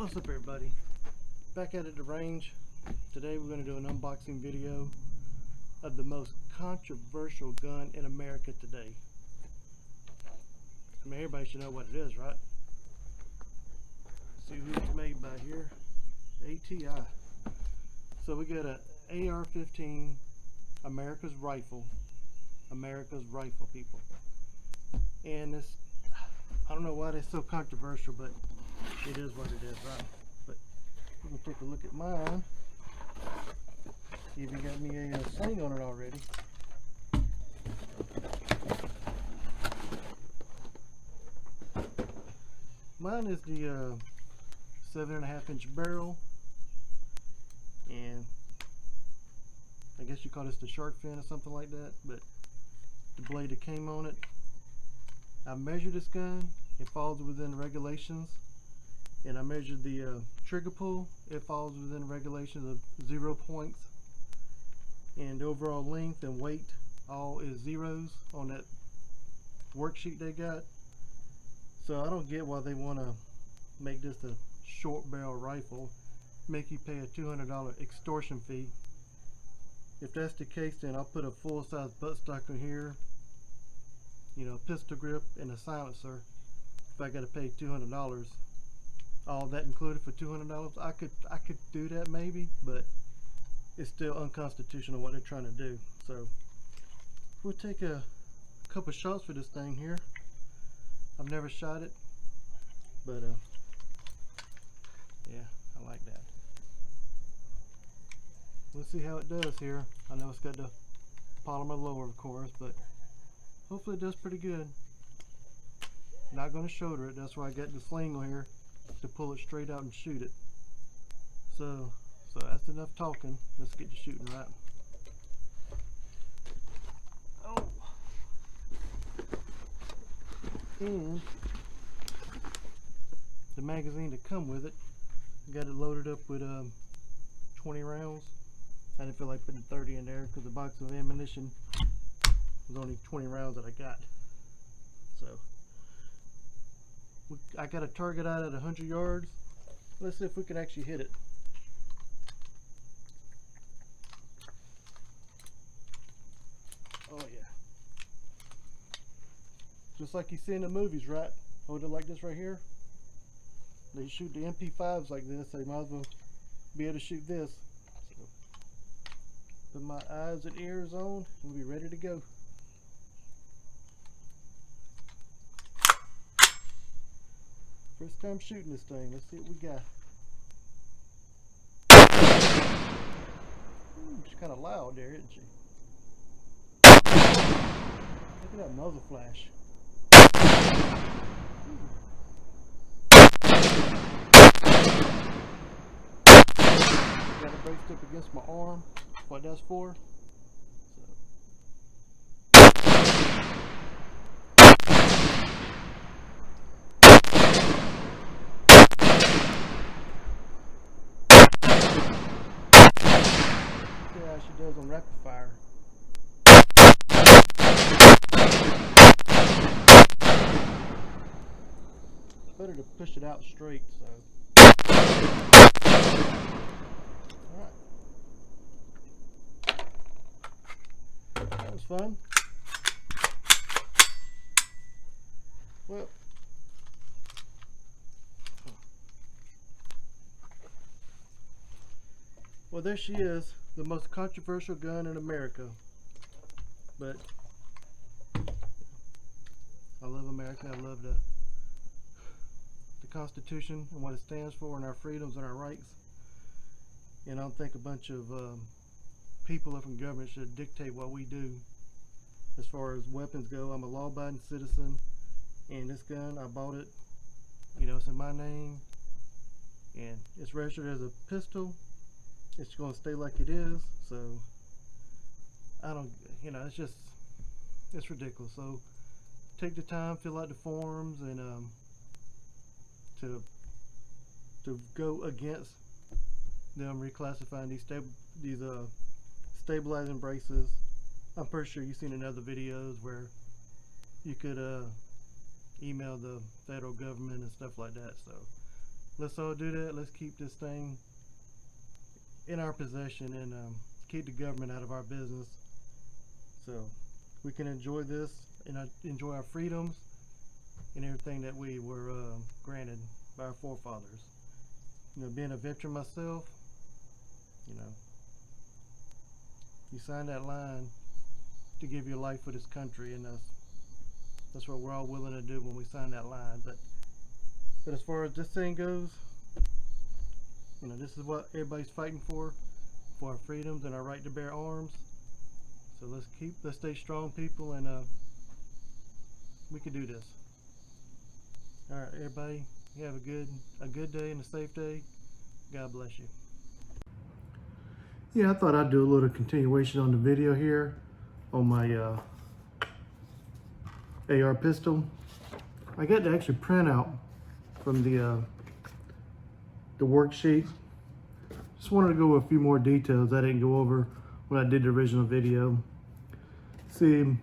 What's up, everybody? Back at the range. Today we're going to do an unboxing video of the most controversial gun in America today. I mean, everybody should know what it is, right? See who it's made by here. ATI. So we got a AR-15, America's rifle. America's rifle, people. And this, I don't know why it's so controversial, but it is what it is, right? But we can take a look at mine. Even got me a sling on it already. Mine is the 7.5 inch barrel, and I guess you call this the shark fin or something like that, but the blade that came on it. I measured this gun, it falls within the regulations, and I measured the trigger pull, it falls within the regulations of 0 points, and the overall length and weight all is zeros on that worksheet they got. So I don't get why they want to make this a short barrel rifle, make you pay a $200 extortion fee. If that's the case, then I'll put a full-size buttstock on here, you know, pistol grip and a silencer. If I got to pay $200, all that included for $200, I could do that maybe, but it's still unconstitutional what they're trying to do. So we'll take a couple shots for this thing here. I've never shot it, but yeah, I like that. We'll see how it does here. I know it's got the polymer lower, of course, but hopefully it does pretty good. Not going to shoulder it, that's why I got the sling on here to pull it straight out and shoot it. So that's enough talking. Let's get to shooting, right? Oh. And the magazine to come with it, got it loaded up with 20 rounds. I didn't feel like putting 30 in there because the box of ammunition was only 20 rounds that I got. So I got a target out at 100 yards. Let's see if we can actually hit it. Oh yeah. Just like you see in the movies, right? Hold it like this right here. They shoot the MP5s like this. They might as well be able to shoot this. So, put my eyes and ears on, we'll be ready to go. First time shooting this thing. Let's see what we got. Ooh, she's kind of loud there, isn't she? Look at that muzzle flash. Got it braced up against my arm. What that's for. Yeah, she does on rapid fire. It's better to push it out straight, so. Alright. That was fun. Well, there she is, the most controversial gun in America. But I love America. I love the Constitution and what it stands for, and our freedoms and our rights. And I don't think a bunch of people from government should dictate what we do as far as weapons go. I'm a law-abiding citizen, and this gun, I bought it, you know, it's in my name, and it's registered as a pistol. It's going to stay like it is, so I don't, you know, it's ridiculous. So take the time, fill out the forms, and to go against them reclassifying these stabilizing braces. I'm pretty sure you've seen in other videos where you could email the federal government and stuff like that. So let's all do that. Let's keep this thing in our possession and keep the government out of our business, so we can enjoy this and enjoy our freedoms and everything that we were granted by our forefathers. You know, being a veteran myself, you know, you sign that line to give your life for this country, and that's what we're all willing to do when we sign that line. But as far as this thing goes, you know, this is what everybody's fighting for our freedoms and our right to bear arms. So let's stay strong, people, and we can do this. All right, everybody, you have a good day and a safe day. God bless you. Yeah, I thought I'd do a little continuation on the video here on my AR pistol. I got the actual printout from the worksheet. Just wanted to go over a few more details I didn't go over when I did the original video. See,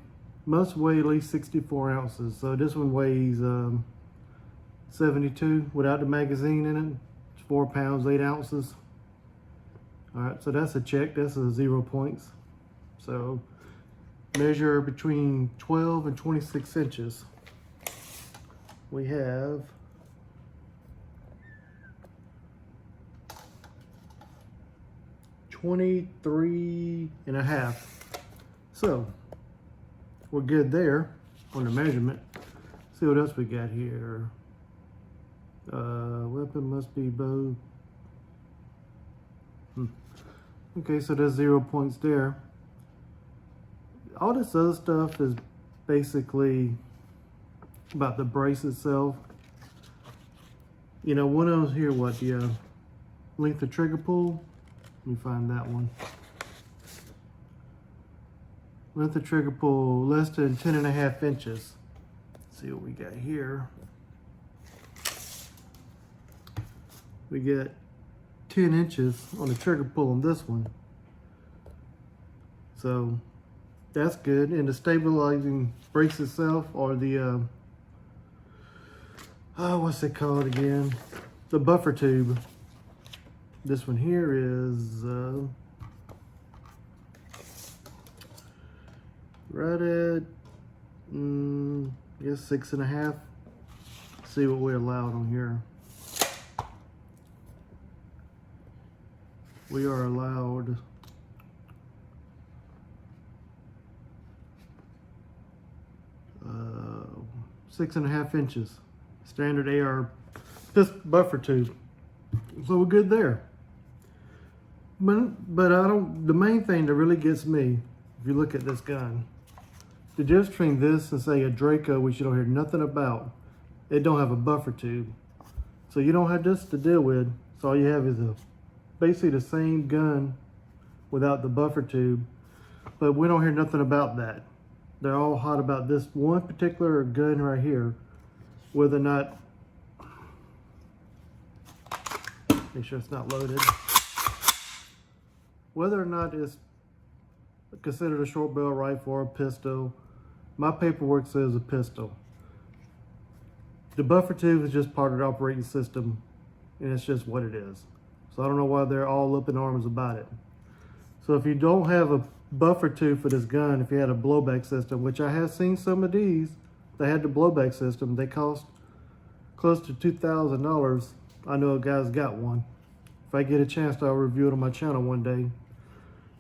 must weigh at least 64 ounces. So this one weighs 72 without the magazine in it. It's 4 pounds, 8 ounces. All right, so that's a check. That's a 0 points. So measure between 12 and 26 inches. We have 23.5. So we're good there on the measurement. See what else we got here. Weapon must be bow. Okay, so there's 0 points there. All this other stuff is basically about the brace itself. You know, one of those here, what, the length of trigger pull? Let me find that one. Length of trigger pull less than 10.5 inches. Let's see what we got here. We get 10 inches on the trigger pull on this one. So that's good. And the stabilizing brace itself, or the what's it called again? The buffer tube. This one here is right at I guess 6.5. See what we allowed on here. We are allowed 6.5 inches. Standard AR buffer tube. So we're good there. But I don't. The main thing that really gets me, if you look at this gun, the difference between this and say a Draco, which you don't hear nothing about, it don't have a buffer tube, so you don't have this to deal with. So all you have is basically the same gun without the buffer tube. But we don't hear nothing about that. They're all hot about this one particular gun right here, whether or not. Make sure it's not loaded. Whether or not it's considered a short barrel rifle or a pistol, my paperwork says a pistol. The buffer tube is just part of the operating system, and it's just what it is. So I don't know why they're all up in arms about it. So if you don't have a buffer tube for this gun, if you had a blowback system, which I have seen some of these, they had the blowback system. They cost close to $2,000. I know a guy's got one. If I get a chance, I'll review it on my channel one day.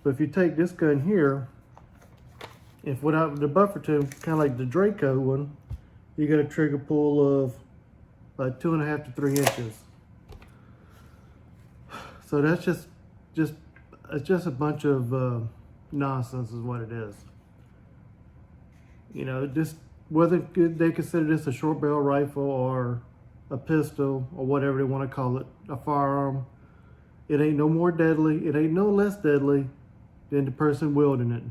But if you take this gun here, if without the buffer tube, kind of like the Draco one, you get a trigger pull of like 2.5 to 3 inches. So that's it's just a bunch of nonsense is what it is. You know, just whether they consider this a short barrel rifle or a pistol or whatever they want to call it, a firearm, it ain't no more deadly, it ain't no less deadly than the person wielding it.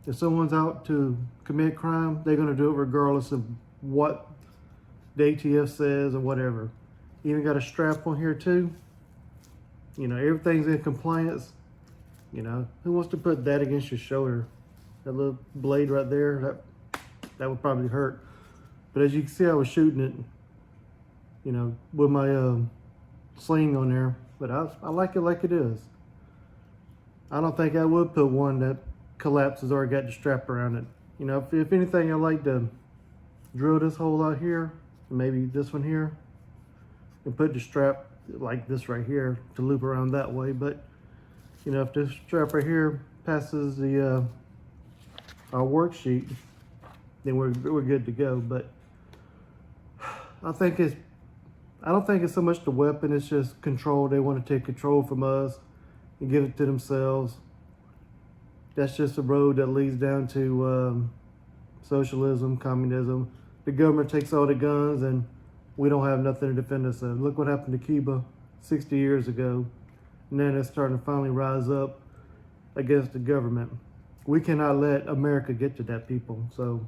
If someone's out to commit crime, they're going to do it regardless of what the ATF says or whatever. You even got a strap on here too. You know, everything's in compliance. You know, who wants to put that against your shoulder? That little blade right there, that would probably hurt. But as you can see, I was shooting it, you know, with my sling on there, but I like it like it is. I don't think I would put one that collapses or got the strap around it. You know, if anything, I like to drill this hole out here, maybe this one here, and put the strap like this right here to loop around that way. But you know, if this strap right here passes the our worksheet, then we're good to go. But I don't think it's so much the weapon, it's just control. They want to take control from us and give it to themselves. That's just a road that leads down to socialism, communism. The government takes all the guns and we don't have nothing to defend ourselves. Look what happened to Cuba 60 years ago. And then it's starting to finally rise up against the government. We cannot let America get to that, people. So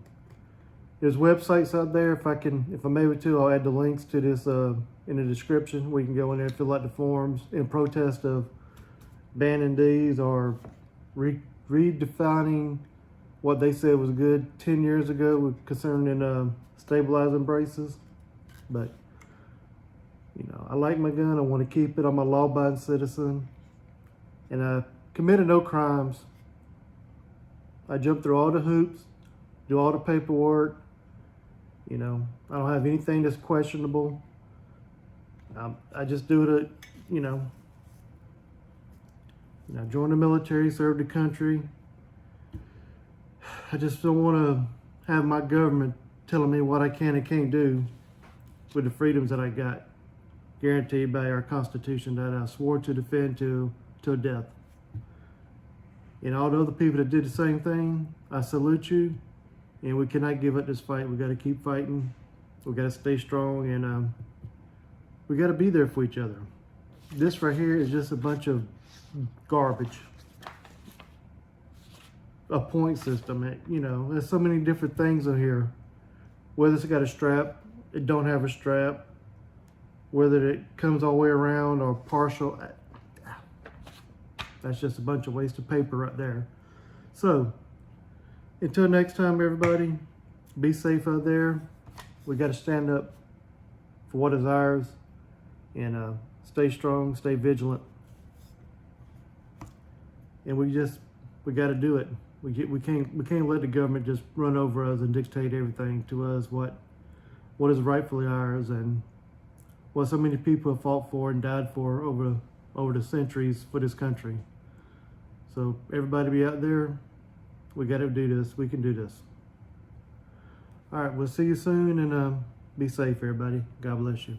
there's websites out there. If I'm able to, I'll add the links to this in the description. We can go in there and fill out the forms in protest of banning these or redefining what they said was good 10 years ago concerning stabilizing braces. But you know, I like my gun. I want to keep it. I'm a law-abiding citizen, and I committed no crimes. I jumped through all the hoops, do all the paperwork. You know, I don't have anything that's questionable. I just do it, you know, join the military, serve the country. I just don't want to have my government telling me what I can and can't do with the freedoms that I got, guaranteed by our Constitution that I swore to defend till death. And all the other people that did the same thing, I salute you. And we cannot give up this fight. We got to keep fighting. We got to stay strong, and we got to be there for each other. This right here is just a bunch of garbage. A point system. You know, there's so many different things in here. Whether it's got a strap, it don't have a strap. Whether it comes all the way around or partial. That's just a bunch of waste of paper right there. So, until next time, everybody, be safe out there. We got to stand up for what is ours, and stay strong, stay vigilant. And we got to do it. We can't let the government just run over us and dictate everything to us, what is rightfully ours and what so many people have fought for and died for over the centuries for this country. So everybody be out there. We got to do this. We can do this. All right, we'll see you soon, and be safe, everybody. God bless you.